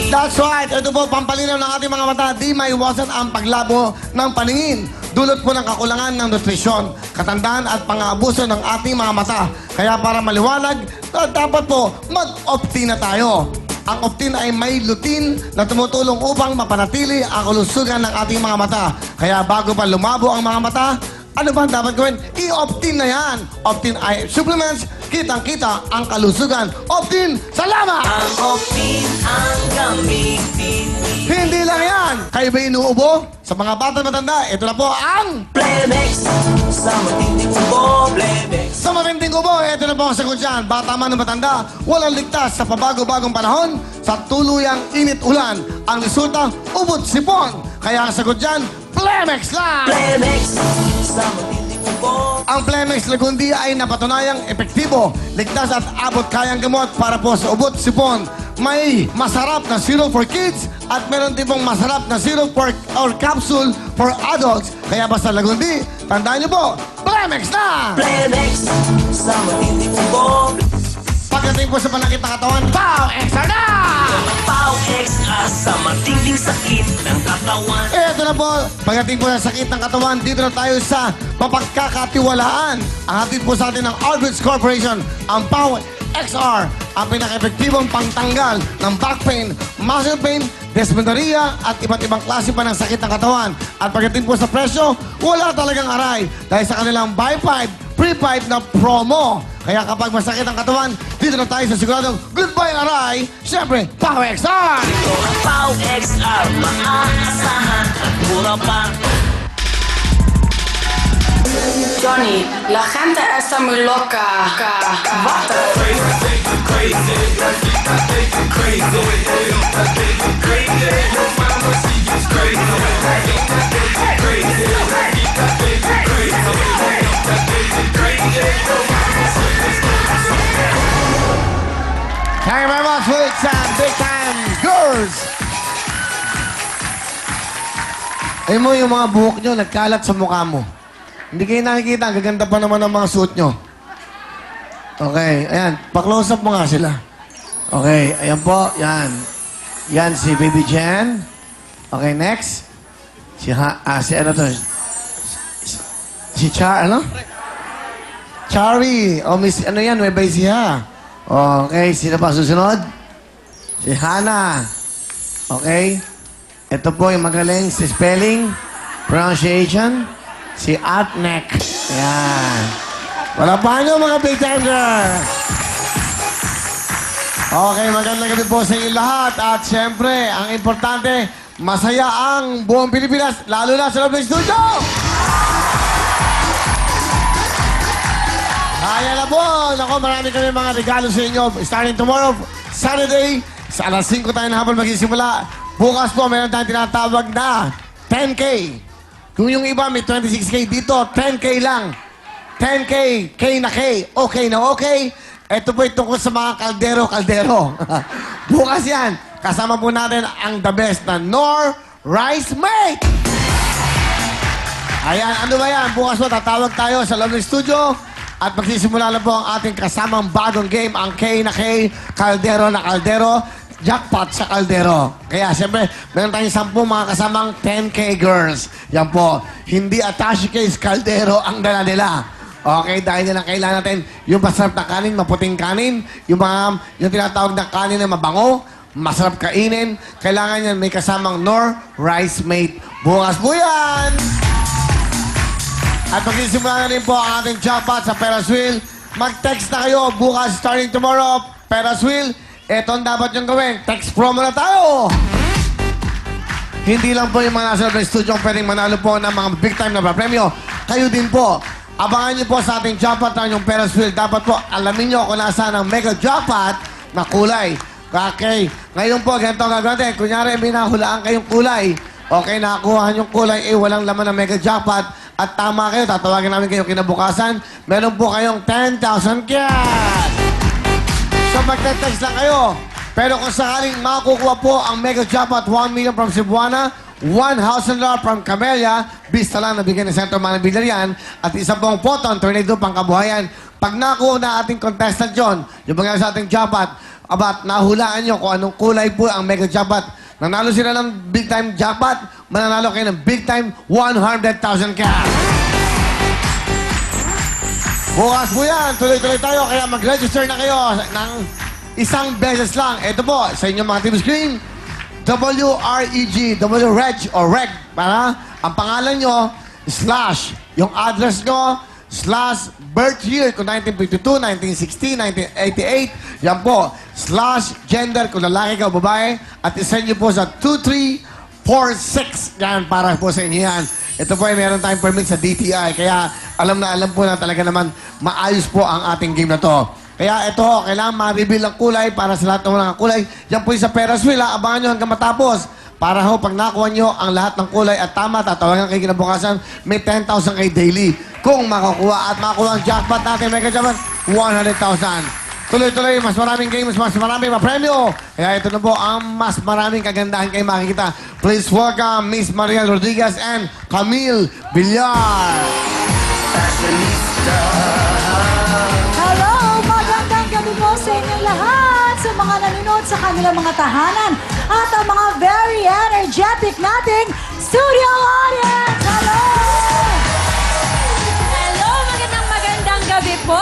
That's right. Ito po, pampalinaw ng ating mga mata. Di maiwasan ang paglabo ng paningin. Dulot po ng kakulangan ng nutrisyon, katandaan at pang-aabuso ng ating mga mata. Kaya para maliwanag, dapat po mag-optin na tayo. Ang optin ay may lutein na tumutulong upang mapanatili ang kalusugan ng ating mga mata. Kaya bago pa lumabo ang mga mata, ano ba ang dapat gawin? I-optin na yan. Optin ay supplements, kitang-kita ang kalusugan. Optin, salamat! Ang Optin ang gamitin. Hindi lang yan! Kayo ba inuubo? Sa mga bata matanda, ito na po ang... Plemex, sa matinding ubo, Plemex. Sa matinding ubo, ito na po ang sagot dyan. Bata man o matanda, walang ligtas sa pabago-bagong panahon. Sa tuluyang init-ulan, ang resulta, ubot sipon. Kaya ang sagot dyan, Plemex lang! Plemex, sa matinding ubo. Ang Plemex Lagundi ay napatunayang epektibo, ligtas at abot kayang gamot para po sa ubot sipon. May masarap na syrup for kids at meron din pong masarap na syrup for, or capsule for adults. Kaya basta Lagundi, tandaan niyo po, Plemex na! Plemex, sa matinding ubo. Pagdating po sa panakit ng katawan, pow! Extra na! Pau extra sa matinding sakit ng katawan. Ito na po, pagdating po sa sakit ng katawan, dito na tayo sa mapagkakatiwalaan. Ang hatid po sa atin ng Aldrich Corporation, ang Pow XR, ang pinaka-epektibong pangtanggal ng back pain, muscle pain, dysmenorrhea at iba't ibang klase pa ng sakit ng katawan. At pagdating po sa presyo, wala talagang aray dahil sa kanilang buy 5, free 5 na promo. Kaya kapag masakit ang katawan, dito na tayo sa siguradong goodbye aray, siyempre, Pow XR! Ito ang Pau XR, maaasahan at mura pa. Johnny, la gente está muy loca. Basta. Thank you very much for it, big time girls! Ayun mo yung mga buhok nyo, nagkalat sa mukha mo. Hindi kayo nakikita, ang gaganda pa naman ng mga suit nyo. Okay, ayan, pa-close up mo nga sila. Okay, ayan po, yan. Yan si Baby Jen. Okay, next. Si ano to? Si ano? Chari. O, Miss, ano yan, may bay siya. Okay, sino pa susunod? Si Hannah. Okay. Ito po yung magaling si spelling, pronunciation, si Atnek. Yan. Wala pa nyo mga big time girls. Okay, magandang gabi po sa inyo lahat. At syempre, ang importante, masaya ang buong Pilipinas, lalo na sa loob ng studio! Kaya na po! Naku, marami kami mga regalo sa inyo. Starting tomorrow, Saturday, sa alas 5 tayo na habang magsisimula. Bukas po, meron tayong tinatawag na 10K. Kung yung iba may 26K, dito 10K lang. 10K, K na K, okay na okay. Ito po tungkol sa mga kaldero. Bukas yan. Kasama po natin ang the best na Nor Rice Mate. Ayan, ano ba yan? Bukas po, tatawag tayo sa loob ng studio. At magsisimula na po ang ating kasamang bagong game, ang K na K, kaldero na kaldero, jackpot sa kaldero. Kaya siyempre, meron tayong 10 mga kasamang 10K girls. Yan po, hindi attache case kaldero ang dala nila. Okay, dahil nilang kailangan natin yung masarap na kanin, maputing kanin, yung tinatawag na kanin na mabango, masarap kainin. Kailangan yan may kasamang Nor Rice Mate. Bukas po yan! At magsisimula na rin po ang ating jackpot sa Ferris wheel. Mag-text na kayo bukas starting tomorrow. Ferris wheel, ito ang dapat niyong gawin. Text promo na tayo! Hindi lang po yung mga nasa loob ng studio ang pwedeng manalo po ng mga big time na premyo. Kayo din po. Abangan niyo po sa ating jackpot na yung Ferris wheel. Dapat po alamin niyo kung nasaan ang mega jackpot na kulay. Okay. Ngayon po, ganito ang gagawin natin. Kunyari, may nahulaan kayong kulay. Okay, nakakuha yung kulay, walang laman ng mega jackpot. At tama kayo, tatawagin namin kayo kinabukasan. Meron po kayong 10,000 cash! So magte-text lang kayo. Pero kung sakaling makukuha po ang mega jackpot, 1 million from Cebuana, $1,000 from Camellia, bista lang nabigyan ng Centro Manang Villarreal, at isang pong photon, tornado pang kabuhayan. Pag nakuha na ating contestant John, yung mga sa ating jackpot, Abat, nahulaan nyo kung anong kulay po ang mega jackpot. Nanalo sila ng big time jackpot, mananalo kayo ng big time 100,000 cash. Bukas po yan, tuloy-tuloy tayo, kaya mag-register na kayo ng isang beses lang. Ito po, sa inyong mga TV screen, WREG, WREG o REG, para ang pangalan nyo, slash, yung address nyo, slash, birth year, kung 1952, 1960, 1988, yan po, slash, gender, kung lalaki ka o babae, at isend nyo po sa 2346, yan, para po sa inyo yan. Ito po ay meron tayong permit sa DTI, kaya alam po na talaga naman maayos po ang ating game na to. Kaya ito, kailangan ma-reveal ang kulay para sa lahat ng mga kulay. Yan po yung sa Ferris wheel, abangan nyo hanggang matapos. Para ho, pag nakuha nyo ang lahat ng kulay at tama, tatawagan kayo kinabukasan, may 10,000 kayo daily. Kung makakuha at makakuha ang jackpot natin, mega jackpot, 100,000. Tuloy-tuloy, mas maraming games, mas maraming mapremyo. Kaya ito na po ang mas maraming kagandahan kayo makikita. Please welcome Miss Mariel Rodriguez and Camille Villar. Hello! Magandang gabi po sa inyong lahat, sa mga nanonood sa kanilang mga tahanan at ang mga very energetic nating studio audience! Hello! Hello! Magandang gabi po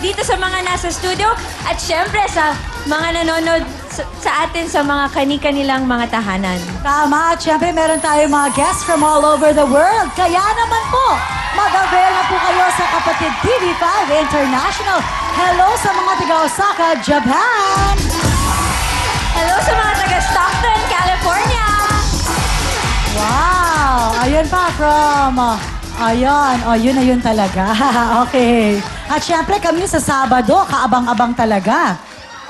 dito sa mga nasa studio at syempre sa mga nanonood sa atin sa mga kani-kanilang mga tahanan. Tama, at syempre meron tayong mga guests from all over the world. Kaya naman po, mag-avail na po kayo sa Kapatid TV5 International. Hello sa mga taga-Osaka, Japan! Hello sa mga taga Stockton, California! Wow! Ayun pa from... ayun. O, yun na yun talaga. Okay. At syempre kami sa Sabado, kaabang-abang talaga.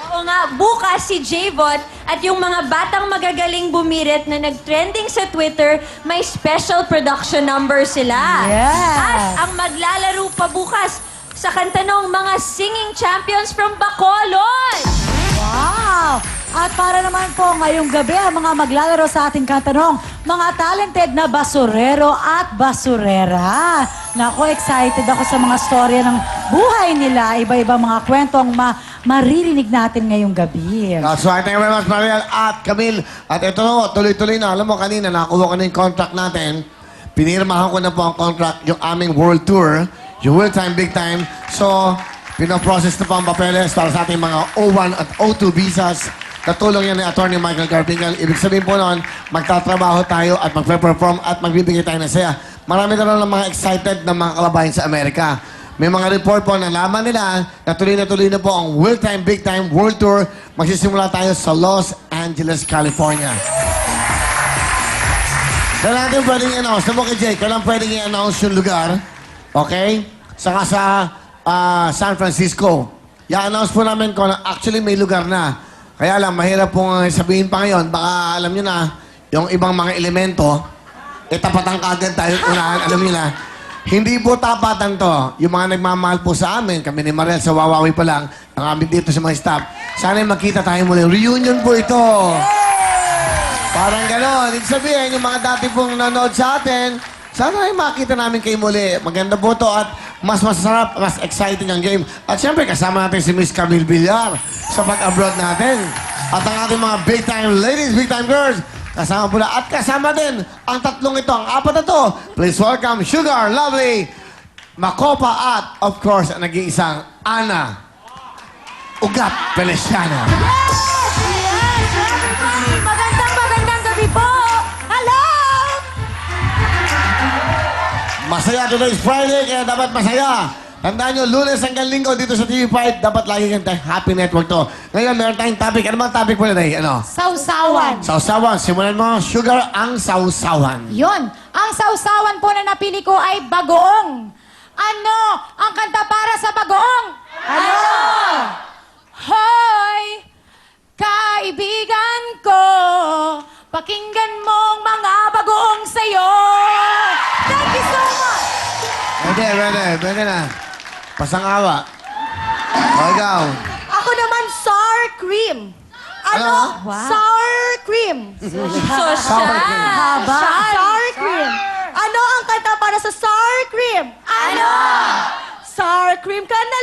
Oo nga, bukas si J-Bot at yung mga batang magagaling bumirit na nag-trending sa Twitter, may special production number sila. Yes. At ang maglalaro pa bukas sa kantanong mga singing champions from Bacolod. Wow! At para naman po ngayong gabi, ang mga maglalaro sa ating katanong, mga talented na basurero at basurera. Naku, excited ako sa mga storya ng buhay nila. Iba-iba mga kwentong maririnig natin ngayong gabi. That's right. Thank you very much, Mariel at Camille. At ito na, tuloy-tuloy na. Alam mo, kanina, nakuha ko na yung contract natin. Pinirmahan ko na po ang contract, yung aming world tour, yung World Time, Big Time. So, pinaprocess na po ang papeles para sa ating mga O1 at O2 visas. Katulong yan ni Atty. Michael Garfinkel. Ibig sabihin po noon, magtatrabaho tayo at magpe-perform at magbibigay tayo ng saya. Marami na rin ng mga excited na mga kalabayan sa Amerika. May mga report po na laman nila na tuloy na po ang World Time, Big Time World Tour. Magsisimula tayo sa Los Angeles, California. Kailan natin pwedeng i-announce? Sabi mo kay Jay, kailan pwedeng i-announce yung lugar? Okay? Saka sa San Francisco. I-announce po namin kung actually may lugar na. Kaya lang, mahirap pong sabihin pa ngayon. Baka alam nyo na, yung ibang mga elemento, tapatan kagad tayo unahan. Alam nyo na, hindi po tapatan to. Yung mga nagmamahal po sa amin, kami ni Mariel sa Wawawi pa lang, ang amin dito sa mga staff. Sana'y makita tayo muli. Reunion po ito. Parang gano'n. Ibig sabihin, yung mga dati pong nanood sa atin, sana ay makita namin kayo muli. Maganda po to at mas masarap, mas exciting ang game. At syempre, kasama natin si Miss Camille Villar sa pag-abroad natin. At ang ating mga big-time ladies, big-time girls, kasama po na. At kasama din ang tatlong ito, ang apat na to. Please welcome Sugar, Lovely, Makopa at, of course, ang nag-iisang Ana Ugat Feliciano. Yes, everybody! Magandang gabi po! Hello! Masaya, today is Friday, kaya dapat masaya. Tandaan nyo, Lunes hanggang Linggo dito sa TV5, dapat lagi kang Happy Network to. Ngayon, meron tayong topic. Ano bang topic mo na tayo? Ano? Sausawan. Sausawan. Simulan mo, Sugar, ang sausawan. Yon, ang sausawan po na napili ko ay bagoong. Ano ang kanta para sa bagoong? Ano? Hoy, kaibigan ko, pakinggan mong mga bagoong sa'yo. Thank you so much. Pwede na. Pasangawa. O, ikaw. Ako naman, sour cream. Ano? Wow. Sour cream. Social. Haba. Sour cream. Ano ang kanta para sa sour cream? Ano? Sour cream ka na